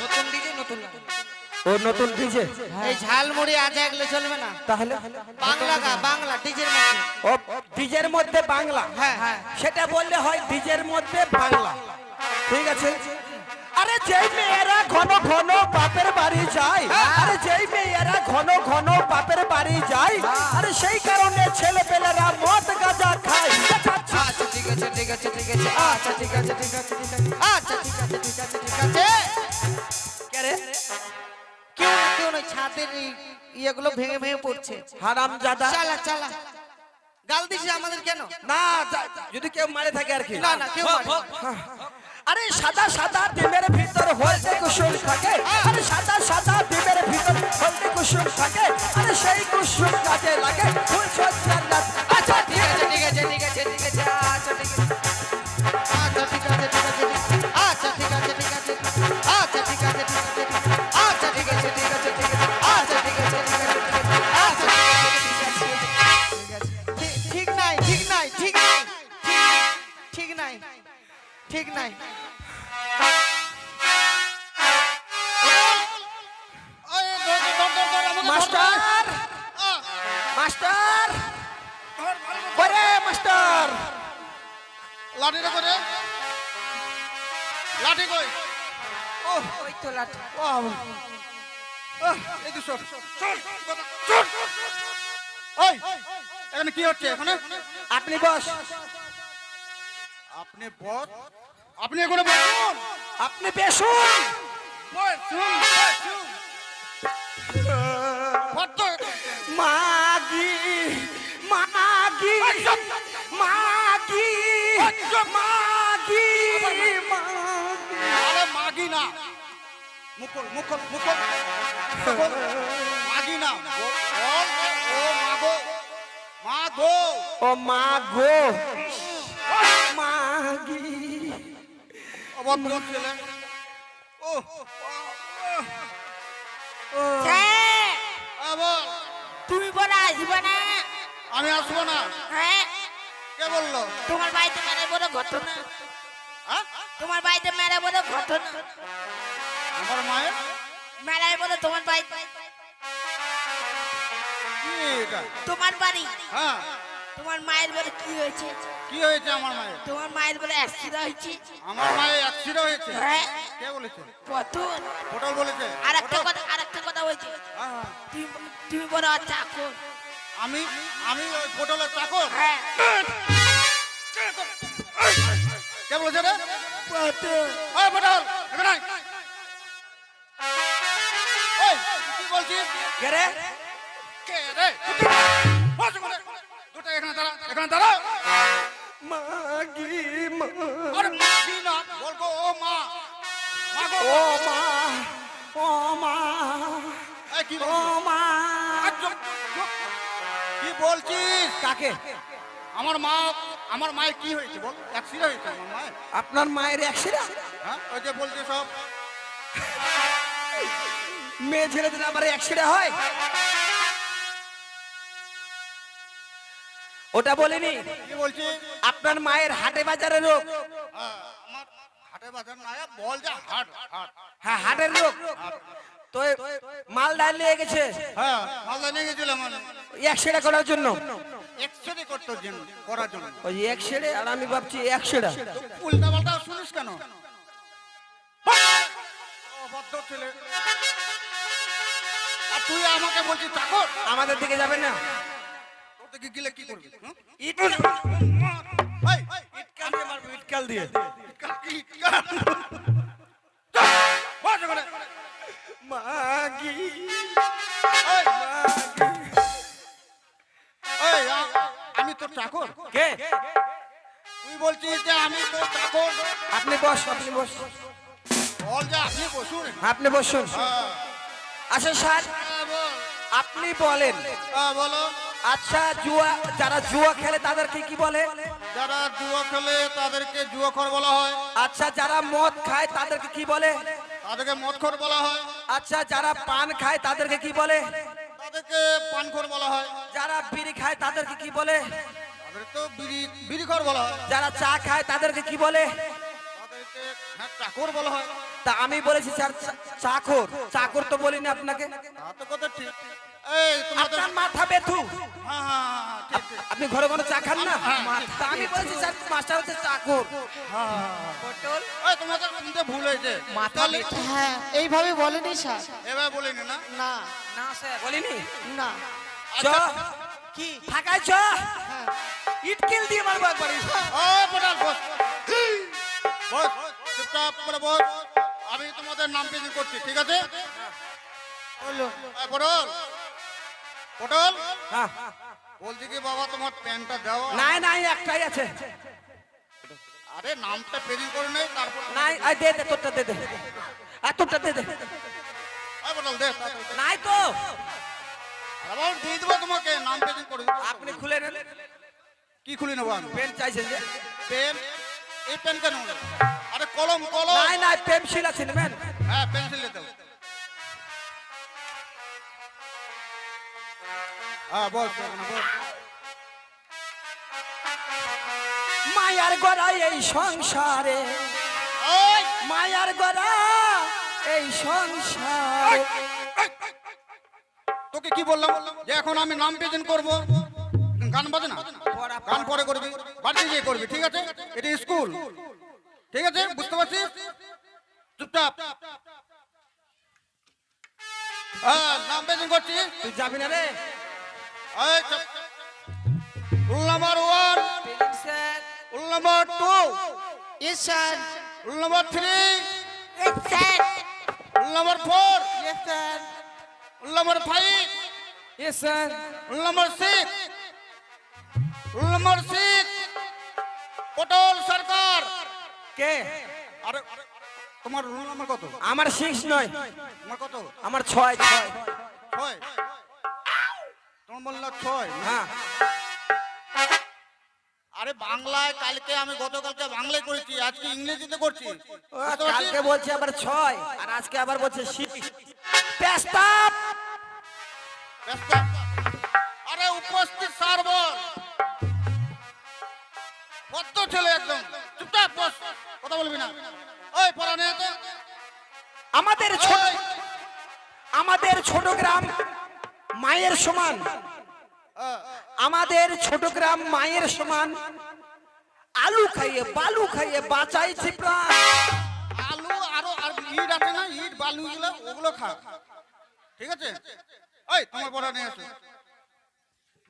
নতুন ডিজে নতুন গান। ও নতুন ডিজে, এই ঝালমুড়ি আজা এগুলো চলবে না। তাহলে বাংলা গা, বাংলা ডিজের মধ্যে। ও ডিজের মধ্যে বাংলা, হ্যাঁ হ্যাঁ। সেটা বললে হয় ডিজের মধ্যে বাংলা। ঠিক আছে। আরে যেই মেয়েরা ঘন ঘন বাপের বাড়ি যায়, আরে যেই মেয়েরা ঘন ঘন বাপের বাড়ি যায়, আরে সেই কারণে ছেলে পেলেরা মদ গাঁজা খায়। আচ্ছা ঠিক আছে ঠিক আছে ঠিক আছে আচ্ছা ঠিক আছে ঠিক আছে ঠিক আছে আচ্ছা ঠিক আছে ঠিক আছে ঠিক আছে। কে রে? কেউ কেউ নয়, ছাদের এই ইয়েগুলো ভেঙে ভেঙে পড়ছে। হারামজাদা। চালা চালা, গাল দিছিস আমাদের কেন? না, যদি কেউ মারে থাকে আর কি। না না, কেউ মারে না। আরে সাদা সাদা ডিমের ভিতর হলদে কুসুম থাকে, আরে সাদা সাদা ডিমের ভিতর হলদে কুসুম থাকে, আরে সেই কুসুম কাজে লাগে ফুল সজ্জার রাত। আচ্ছা ঠিক আছে ঠিক আছে ঠিক আছে ঠিক আছে আচ্ছা ঠিক আছে আচ্ছা ঠিক আছে ঠিক আছে, আচ্ছা ঠিক আছে ঠিক আছে, আচ্ছা ঠিক আছে ঠিক আছে, আচ্ছা ঠিক আছে ঠিক আছে ঠিক আছে, আচ্ছা ঠিক আছে ঠিক আছে, আচ্ছা ঠিক নাই ঠিক নাই ঠিক নাই ঠিক নাই ঠিক নাই। মাস্টার, মাস্টার, ওরে মাস্টার, লাঠিটা করে, লাঠি কই? ওই তো লাঠি। এই তো সর, সর, সর। ওই, এখানে কি হচ্ছে এখানে? আপনি বস, আপনি বস, আপনি এখানে বসুন। আপনি বেশুন। বসুন, বসুন। বদ্ধ। মাগি, মাগি, মাগি, মাগি, মাগি। আরে মাগি না, মুকুল মুকুল মুকুল মুকুল। মাগি না, বল, ও মাগো, মাগো। ও মা গো, মাগি। অভদ্র ছেলে। ও হ্যাঁ, বল। তুমি বলে আসবে না? আমি আসবো না। হ্যাঁ, কে বললো? তোমার বাড়িতে মেরে বড় ঘটনা, হ্যাঁ? তোমার বাড়িতে মেরে বড় ঘটনা, আমার মায়ের মেলায় বলে তোমার বাড়িতে, কি এটা? তোমার বাড়ি, হ্যাঁ, তোমার মায়ের বলে কি হয়েছে? কি হয়েছে আমার মায়ের? তোমার মায়ের বলে অ্যাক্সিডেন্ট হয়েছে। আমার মায়ের অ্যাক্সিডেন্ট হয়েছে। হ্যাঁ, কে বলেছে? পতন। পটল বলেছে। আর একটা কথা, আর একটা কথা বলছি, হ্যাঁ, হ্যাঁ। তুমি বড় চাকর। আমি আমি ওই পটলের চাকর। হ্যাঁ, কে বলেছে রে? ওই পটল, এখানে আয়। ওই, তুই কি বলছিস? কে রে? কে রে? বস এখানে। দুটো এখানে দাঁড়া, এখানে দাঁড়া। মাগি, মা। আরে মাগি না, বলবো ও মা। কাকে? আমার মায়ের কি হয়েছে বল? অ্যাক্সিডেন্ট হয়েছে আমার মায়ের। আপনার মায়ের অ্যাক্সিডেন্ট? হ্যাঁ, ওই যে বলছে সব। মেয়ে ছেলেদের আবার অ্যাক্সিডেন্ট হয়? ওটা বলিনি। কি বলছি? আপনার মায়ের হাটে বাজারের রোগ। আমার হাটে বাজার না, বল যা হাট হাট। হ্যাঁ, হাটের রোগ। তো মাল ডাল নিয়ে গেছে হ্যাঁ, মালদা নিয়ে গেছিলাম আমি অ্যাক্সিডেন্ট করার জন্য। এক্সরে করতে জন্য করার জন্য। ওই অ্যাক্সিডেন্ট, আর আমি ভাবছি অ্যাক্সিডেন্ট। উল্টা পাল্টা শুনিস কেন? অবাধ্য ছেলে। আর তুই আমাকে বলছিস চাকর? আমাদের দিকে যাবেন না? তোর দিকে গেলে কি করবি? হুম? ইট এই, ইটকাল দিয়ে মারবো, ইটকাল দিয়ে। ইটকাল। বস ওখানে। মাগি এই, এই, আমি তোর চাকর? কে? তুই বলছিস যে আমি তোর চাকর? আপনি বস, আপনি বস, বল যা, আপনি বসুন। আপনি বসুন। আচ্ছা স্যার, হ্যাঁ, বল। আপনি বলেন, হ্যাঁ, বলো। আচ্ছা যারা জুয়া খেলে তাদেরকে কি বলে? যারা জুয়া খেলে তাদেরকে জুয়াখোর বলা হয়। আচ্ছা যারা মদ খায় তাদেরকে কি বলে? তাদেরকে মদখোর বলা হয়। আচ্ছা যারা পান খায় তাদেরকে কি বলে? তাদেরকে পানখোর বলা হয়। যারা বিড়ি খায় তাদেরকে কি বলে? তাদের তো বিড়িখোর বলা হয়। যারা চা খায় তাদেরকে কি বলে? তাদেরকে চাকর বলা হয়। তা আমি বলেছি স্যার চাকর। চাকর তো বলিনি আপনাকে। তা তো কথা ঠিক। এই তোমাদের আপনার মাথা ব্যথু। হ্যাঁ, হ্যাঁ, হ্যাঁ, ঠিক, ঠিক। আপনি ঘরে ঘরে চা খান না? তা আমি বলেছি স্যার মাস্টার হচ্ছে চাকর। পটল এই তোমাদের শুনতে ভুল হয়েছে। তাহলে হ্যাঁ এইভাবে বলেনি স্যার। এবার বলিনি না? না না স্যার বলিনি? না চ কি ফাঁকায় চ, ইট কিল দিয়ে মারবো একবারে। ও পটাল বস। বস, চুপচাপ করে বস। আমি তোমাদের নাম প্রেজেন্ট করছি, ঠিক আছে? বলো এই পটল, পটল, হ্যাঁ, বলছি কি বাবা তোমার প্যান্টটা দাও। নাই নাই একটাই আছে। আরে নামটা প্রেজেন্ট করে নেই, তারপর নাই, আই দে দে, তোরটা দে দে, আর তোরটা দে দে। এই পটল দে তাড়াতাড়ি দে। নাই তো, আরে বাবা দিয়ে দেবো তোমাকে, নাম প্রেজেন্ট করে দেবো। আপনি খুলে নেন। কি খুলে নেবো আমি? পেন চাইছেন যে? পেন? এই পেন কেন? আরে কলম, কলম। নাই নাই, পেন্সিল আছে নেবেন? হ্যাঁ, পেন্সিল দাও। হ্যাঁ, বস ওখানে বস। মায়ার গড়া এই সংসারে, ওই, মায়ার গড়া এই সংসারে। তোকে কি বললাম যে এখন আমি নাম প্রেজেন্ট করবো? গান বাজে না, গান পরে করবি, বাড়িতে গিয়ে করবি, ঠিক আছে? এটা স্কুল, ঠিক আছে? বুঝতে পারছিস? চুপচাপ। হ্যাঁ, নাম প্রেজেন্ট করছি। তুই যাবি না রে? এই, চুপ। Rule number 1, sir rule number 2, yes sir rule number 3, sir rule number 4, yes sir rule number 5, yes sir. Rule number 6, rule number 6, পটল সরকার। কে? আরে তোমার রুল নাম্বার কত? আমার 6 নয়, তোমার কত? আমার 6 6। 6। তোমার বললা 6? হ্যাঁ, আরে বাংলায় কালকে আমি গতকালকে বাংলায় করেছি, আজকে ইংরেজিতে করছি। ও, বুঝতে পারছিস? কালকে বলছে আবার 6 আর আজকে আবার বলছে 6। পেস্তাব। ব্যস্ত। আরে উপস্থিত স্যার বল। কত ছেলে একদম। চুপচাপ বস, কথা বলবি না। ওই পড়া নে তো। আমাদের ছোট গ্রাম মায়ের সমান। আমাদের ছোট গ্রাম মায়ের সমান। আলু খাইয়ে বালু খাইয়ে বাঁচাইছি প্রাণ। আলু আরো আর ইট আছে না, ইট বালু গুলো ওগুলো খা, ঠিক আছে? ওই তোমার পড়া নিয়ে আসো।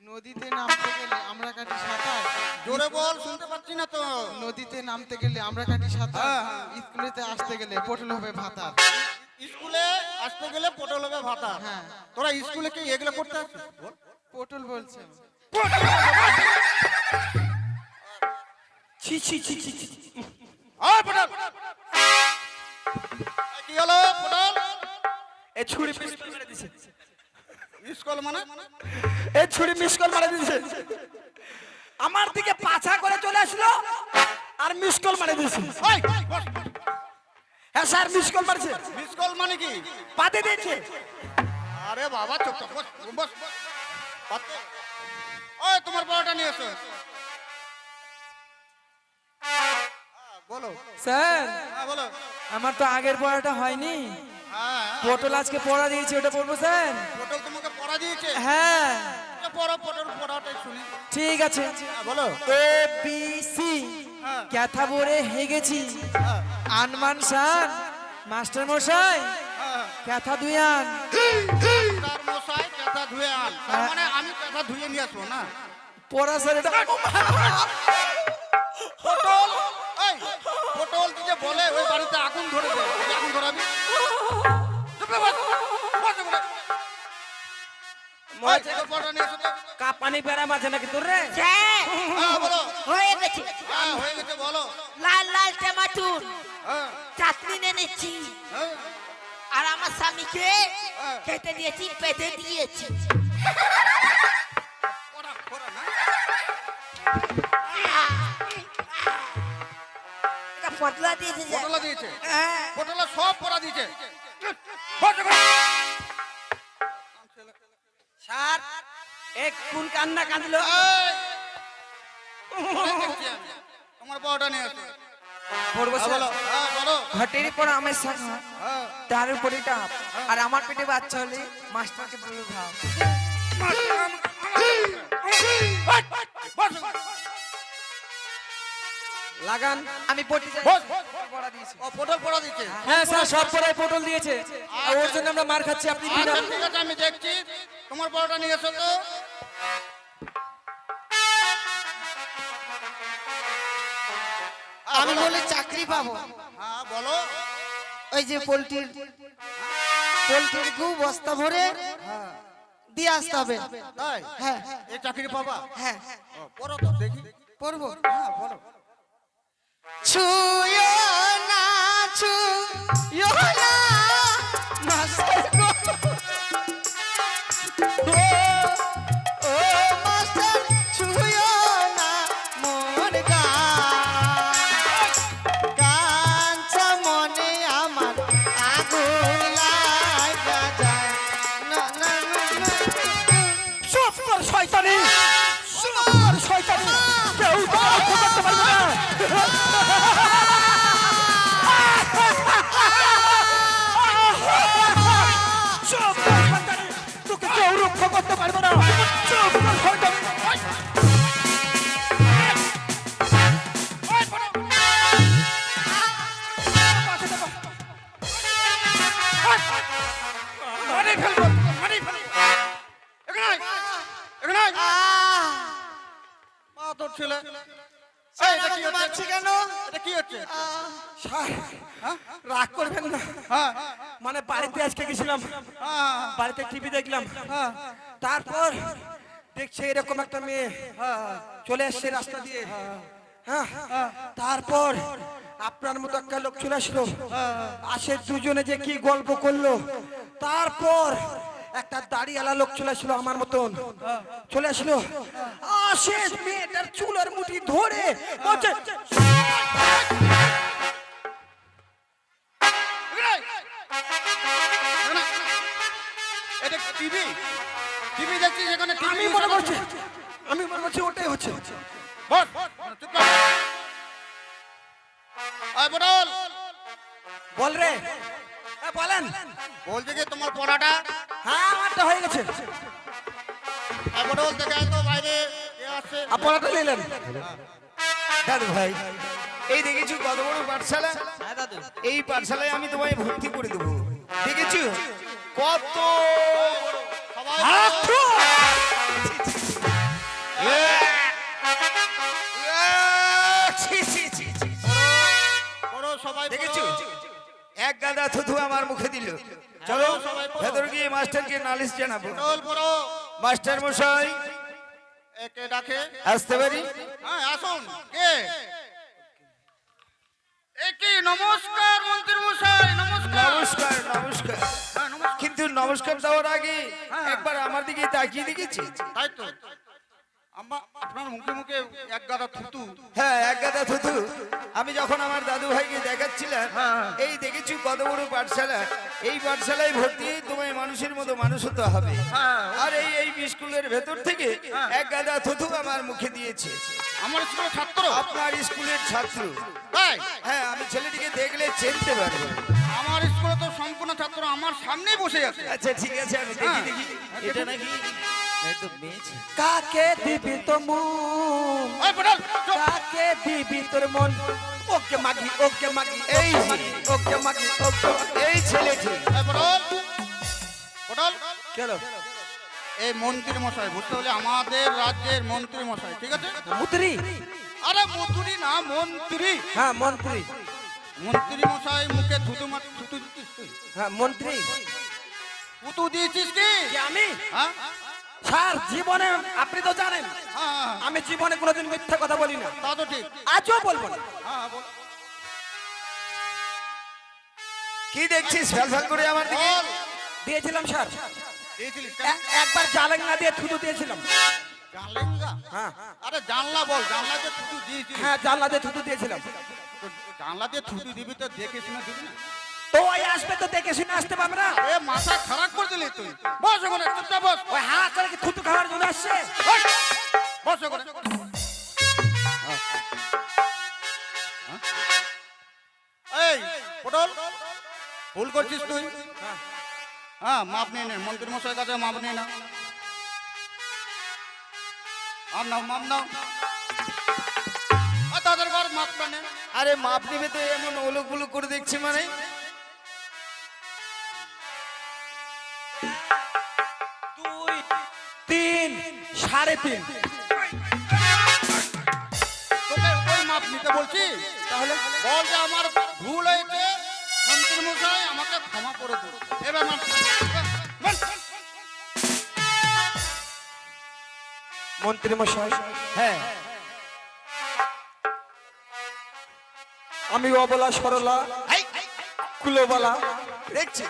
নদীতে নামতে গেলে আমরা কাটি সাঁতার। জোরে বল, শুনতে পাচ্ছি না তো। নদীতে নামতে গেলে আমরা কাটি সাঁতার। হ্যাঁ, হ্যাঁ। স্কুলেতে আসতে গেলে পটল হবে ভাতার। স্কুলে আসতে গেলে পটল হবে ভাতা। হ্যাঁ। তোরা স্কুলে কি এগুলো করতে আসছিস? বল। পটল বলছে ছি ছি ছি ছি ছি। ওই পটল, কি হলো পটল? এ ছুরি মিস কল মেরে দিছে। স্কুল মানে? এ ছুরি মিস কল মেরে দিছে। আমার দিকে পাছা করে চলে আসলো আর মিস কল মারে দিয়েছে। এই, বস। হ্যাঁ স্যার, মিস কল মারছে, মিস কল মানে কি? পাতে দিয়েছে। আরে বাবা চুপ থাক, বস বস বস। পাতে। ওই তোমার পরোটা নিয়ে এসো। বলো। স্যার হ্যাঁ বলো। আমার তো আগের পড়াটা হয়নি, হ্যাঁ, পটল আজকে পড়া দিয়েছে, ওটা পড়বো স্যার? পটল তোমাকে পড়া দিয়েছে? হ্যাঁ পড়ো, পটল পড়াটাই শুনি। ঠিক আছে। হ্যাঁ, বলো। এ বি সি হ্যাঁ। ক্যাথা বরে হেগেছি, হ্যাঁ, আনমান শান মাস্টার মশাই হ্যাঁ। ক্যাথা দুয়ান। তার মশাই পেঁচা ধুয়ে আন, তার মানে আমি পেঁচা ধুয়ে নিয়ে আসবো না? পড়া স্যার এটা পটল, এই পটল যে বলে ওই বাড়িতে আগুন ধরে দে, তুই আগুন ধরাবি? চুপ রে, বস, বস এখানে। ওই, তোর পরোটা নিয়ে এসো তো। কাপ পানি পেরা মাঝে নাকি তোর রে? স্যার হ্যাঁ, বলো। হয়ে গেছে। হ্যাঁ, হয়ে গেছে, বলো। লাল লাল টমাটোর হ্যাঁ, চাটনি এনেছি হ্যাঁ। আর আমার স্বামীকে হ্যাঁ। খেতে দিয়েছি, পেতে দিয়েছি। পড়া, পড়া না? এটা পটলা দিয়েছে স্যার। পটলা দিয়েছে? হ্যাঁ। পটলা সব পড়া দিয়েছে। বস এখানে। স্যার, এক কোন কান্না কাঁদলো? এই, দেখছি আমি। তোমার পরোটা নিয়ে আসো। পড়বো হ্যাঁ, স্যার। বলো। হ্যাঁ, বলো। ঘটের পর আমের শাখা, হ্যাঁ। তার উপরে ডাব, আর আমার পেটে বাচ্চা হলে মাস্টারকে বলে ভাব। বস। লাগান। আমি পড়তে চাই, বস। পড়া দিয়েছি। ও, পটল পড়া দিচ্ছে? হ্যাঁ স্যার, সব পড়ায় পটল দিয়েছে, আর ওর জন্য আমরা মার খাচ্ছি। আপনি দিন আচ্ছা, ঠিক আছে, আমি দেখছি। তোমার পরোটা নিয়ে এসো তো। আমি বলে চাকরি পাবো, হ্যাঁ, বলো। ওই যে পোল্ট্রির গু বস্তা ভরে দিয়ে আসতে হবে। তাই? হ্যাঁ এই চাকরি পাবা? হ্যাঁ ও, পড়ো তো দেখি। পড়বো। হ্যাঁ, বলো। ছুঁয়ো না, ছুঁয়ো না, মাস্টার গো। ও মাস্টার, ছুঁয়ো না মোর গান। কাঞ্চা মনে আমার আগুন লাগা যায়। না না না না। চুপ কর শয়তানি, চুপ কর শয়তানি, কেউ তো রক্ষা করতে পারবে না। চুপ কর শয়তানি, তোকে কেউ রক্ষা করতে পারবে না। চুপ কর শয়তানি। মারি ফেলবো, মারি ফেলবো। এখানে আয়, এখানে আয়। মা তোর ছেলে। এই, এটা কি হচ্ছে? মারছে কেন? এটা কি হচ্ছে? স্যার, রাগ করবেন না, হ্যাঁ, মানে বাড়িতে আজকে গেছিলাম, হ্যাঁ, বাড়িতে টিভি দেখলাম, তারপর দেখছি এরকম একটা মেয়ে চলে এসছে রাস্তা দিয়ে, হ্যাঁ, তারপর আপনার মতো একটা লোক চলে আসলো, আসে দুজনে যে কি গল্প করলো, তারপর একটা দাড়িওয়ালা লোক চলে আসলো আমার মতন, চলে আসলো, আসে মেয়েটার চুলের মুঠি ধরে বলছে, এখানে আয়। এখানে আয়। এটা টিভি, টিভি দেখছিস এখানে? আমি মনে করছি ওটাই হচ্ছে। বস, চুপ কর। আয় পটল, বল রে, বলেন। বলছে যে তোমার পড়াটা। হ্যাঁ, আমারটা হয়ে গেছে। আয় পটল, দেখে আয় তো বাইরে কে আসছে। আপনারটা নিলেন? দাদু ভাই, এই দেখেছো কত বড় পাঠশালা? হ্যাঁ দাদু, এই পাঠশালায় আমি তোমায় ভর্তি করে দেবো। দেখেছো কত সবাই পড়ো, সবাই পড়ো। দেখেছো এক গাদা থুথু আমার মুখে দিল। চলো সবাই পড়ো। ভেতর গিয়ে মাস্টারকে নালিশ জানাবো। পটল পড়ো। মাস্টার মশাই একে ডাকে। আসতে পারি? হ্যাঁ, আসুন। কে? একে নমস্কার মন্ত্রী মশাই, নমস্কার। নমস্কার নমস্কার। হ্যাঁ, নমস্কার। কিন্তু নমস্কার দেওয়ার আগে হ্যাঁ। একবার আমার দিকে তাকিয়ে দেখেছি? তাই তো। আপনার মুখে মুখে এক গাদা থুতু। হ্যাঁ, এক গাদা থুতু। আমি যখন আমার দাদু ভাইকে দেখাচ্ছিলাম, এই দেখেছি কত বড় পাঠশালা, এই পাঠশালায় ভর্তি হয়ে তোমায় মানুষের মতো মানুষ হতে হবে। আর এই স্কুলের ভেতর থেকে এক গাদা থুতু আমার মুখে দিয়েছে। আমার স্কুলের ছাত্র? আপনার স্কুলের ছাত্র। তাই? হ্যাঁ, আমি ছেলেটিকে দেখলে চিনতে পারবো। আমার স্কুলে তো সম্পূর্ণ ছাত্র আমার সামনেই বসে আছে। আচ্ছা ঠিক আছে, আমি দেখি দেখি এটা নাকি তো মেয়ে ছিল। কাকে দিবি তো মন, ওই পটল, চুপ। কাকে দিবি তোর মন, ওকে মাগি ওকে মাগি এই যে। ওকে মাগি ওকে মাগি। এই ছেলেটি এই পটল, পটল। কেন এই মন্ত্রী মশাই, বুঝতে হলে আমাদের রাজ্যের মন্ত্রী মশাই, ঠিক আছে? মুদ্রি? আরে মন্ত্রী না, মন্ত্রী। হ্যাঁ মন্ত্রী। মন্ত্রী মশাই মুখে থুতু থুতু দিচ্ছিস তুই? হ্যাঁ মন্ত্রী। থুতু দিয়েছিস কি? কি আমি? হ্যাঁ স্যার জীবনে আপনি তো জানেন হ্যাঁ, আমি জীবনে কোনোদিন মিথ্যা কথা বলি না, তা তো ঠিক। আজও বলবো না। হ্যাঁ বল। কি দেখছিস ফ্যাল করে আমার দিকে? বল। দিয়েছিলাম স্যার, দিয়েছিলিস কেন? একবার জালেঙ্গা দিয়ে থুতু দিয়েছিলাম। জানলেঙ্গা? হ্যাঁ আরে জানলা বল, জানলা দিয়ে থুতু দিয়েছিস? হ্যাঁ জানলা দিয়ে থুতু দিয়েছিলাম। তো জানলা দিয়ে থুতু দিবি তো দেখে শুনে দিবি না? তো ওই আসবে তো দেখে শুনে আসতে পারবে না। এ মাথা খারাপ করে দিলি তুই। বস ওখানে, চুপচাপ বস। ওই হা করে কি থুতু খাওয়ার জন্য আসছে? বস, বস ওখানে। এই পটল, ভুল করছিস তুই। হ্যাঁ মাপ নিয়ে নে, মন্ত্রী মশাইয়ের কাছে মাপ নিয়ে না। মাপ নাও, মাপ নাও। আর তাদের ঘর মাপটা নে। আরে মাপ নিবে তো এমন ওলুক বুলুক করে দেখছি মানে? 2, 3, 3.5। তোকে ওই মাপ নিতে বলছি? তাহলে বল যে আমার ভুল হয়েছে, মন্ত্রী মশাই আমাকে ক্ষমা করে দিন। এবার মাপ। মন্ত্রী মশাই, হ্যাঁ, আমি অবলা সরলা কুলোবালা দেখছি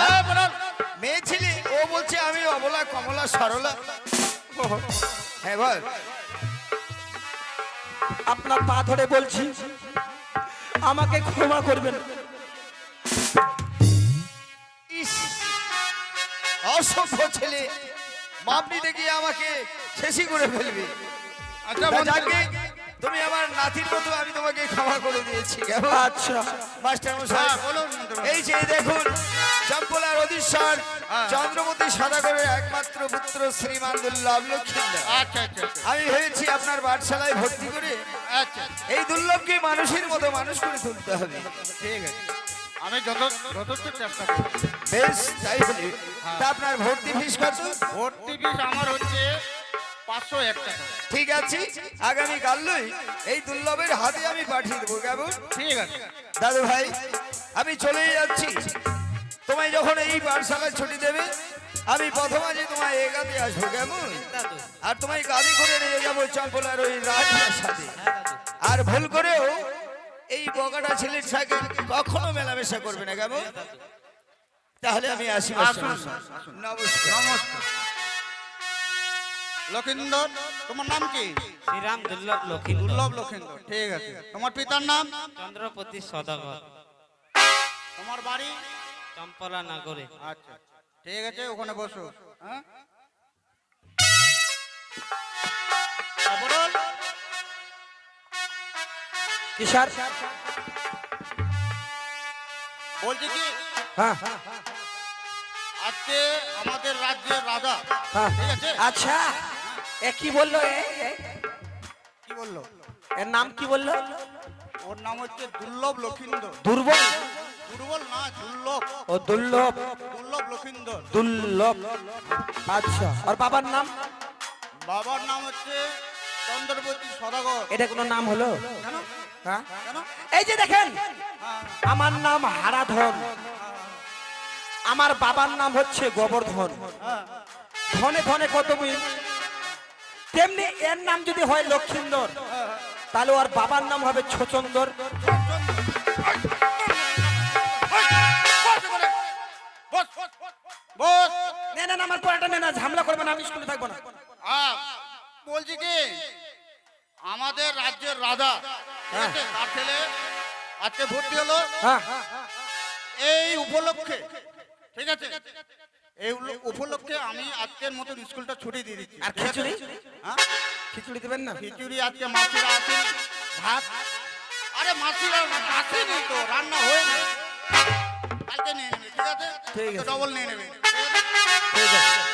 এই পটল, মেয়ে ছেলে, ও বলছে আমি অবলা কমলা সরলা। হ্যাঁ বল। আপনার পা ধরে বলছি আমাকে ক্ষমা করবেন। ইস, অসভ্য ছেলে, মাপ নিতে গিয়ে আমাকে শেষই করে ফেলবি। আচ্ছা তা মন্ত্রী- যাকে, তুমি আমার নাতির মতো, আমি তোমাকে ক্ষমা করে দিয়েছি। কেমন? আচ্ছা মাস্টার মশাই, হ্যাঁ, বলুন মন্ত্রী মশাই। এই যে দেখুন, চম্পলার অধীশ্বর চন্দ্রমতী সদাগরের একমাত্র পুত্র শ্রীমান দুর্লভ লক্ষ্মীন্দর। আচ্ছা আচ্ছা আচ্ছা, আমি ভেবেছি আপনার পাঠশালায় ভর্তি করে আচ্ছা এই দুর্লভকে মানুষের মতো মানুষ করে তুলতে হবে। ঠিক আছে, আমি যথেষ্ট চেষ্টা করব। বেশ, তাই হলে তা আপনার ভর্তি ফিস কত? ভর্তি ফিস আমার হচ্ছে 501 টাকা। ঠিক আছে, আগামী কালই এই দুর্লভের হাতে আমি পাঠিয়ে দেবো। কেমন? ঠিক আছে। দাদু ভাই, আমি চলেই যাচ্ছি। তোমায় যখন এই পাঠশালায় ছুটি দেবে, আমি প্রথম আজ তোমায় এগাতে আসবো। কেমন? আর তোমায় গাড়ি করে নিয়ে যাবো চম্পলার ওই রাজপ্রাসাদে। আর ভুল করেও এই বগাটা ছেলের সাথে কখনো মেলামেশা করবে না। কেমন? তাহলে আমি আসি। আসুন, নমস্কার। নমস্কার। লক্ষিন্দর, তোমার নাম কি? শ্রীরাম দুর্লভ লক্ষ্মী দুর্লভ লক্ষিন্দর, ঠিক আছে। তোমার পিতার নাম? চন্দ্রপতি সদাগর, তোমার বাড়ি? চম্পলা নগরে। আচ্ছা ঠিক আছে, ওখানে বসো। হ্যাঁ বল। কি স্যার? বলছি কি, হ্যাঁ আজকে আমাদের রাজ্যের রাজা, হ্যাঁ ঠিক আছে? আচ্ছা এ কি বললো? কি বললো? এর নাম কি বললো? ওর নাম হচ্ছে দুর্লভ লক্ষিন্দর। দুর্বল? দুর্বল না, দুর্লভ। ও দুর্লভ, দুর্লভ লক্ষিন্দর। দুর্লভ। আচ্ছা, আর বাবার নাম? বাবার নাম হচ্ছে চন্দ্রপতি সদাগর। এটা কোনো নাম হলো? কেন? হ্যাঁ, কেন? এই যে দেখেন, হ্যাঁ, আমার নাম হারাধন, আমার বাবার নাম হচ্ছে গোবর্ধন। হ্যাঁ। ধনে ধনে কত মিল, তেমনি এর নাম যদি হয় লক্ষিন্দর, তাহলে ওর বাবার নাম হবে ছচন্দর। বস, বস, বস। না না না, আমার পড়াটা না, ঝামেলা করবে না, আমি স্কুলে থাকবো না। বলছি কি আমাদের রাজ্যের রাজা ঠিক আছে, তার ছেলে আজকে ভর্তি হলো হ্যাঁ এই উপলক্ষে, ঠিক আছে, এই উপলক্ষে আমি আজকের মতন স্কুলটা ছুটি দিয়ে দিচ্ছি। আর ঠিক আছে? খিচুড়ি? হ্যাঁ খিচুড়ি দেবেন না? খিচুড়ি আজকে মাসিরা আসেন, ভাত, আরে মাসিরা আসেনি তো, রান্না হয়নি, কালকে নিয়ে নেবে, ঠিক আছে, ঠিক আছে। ডবল নিয়ে নেবে। ঠিক আছে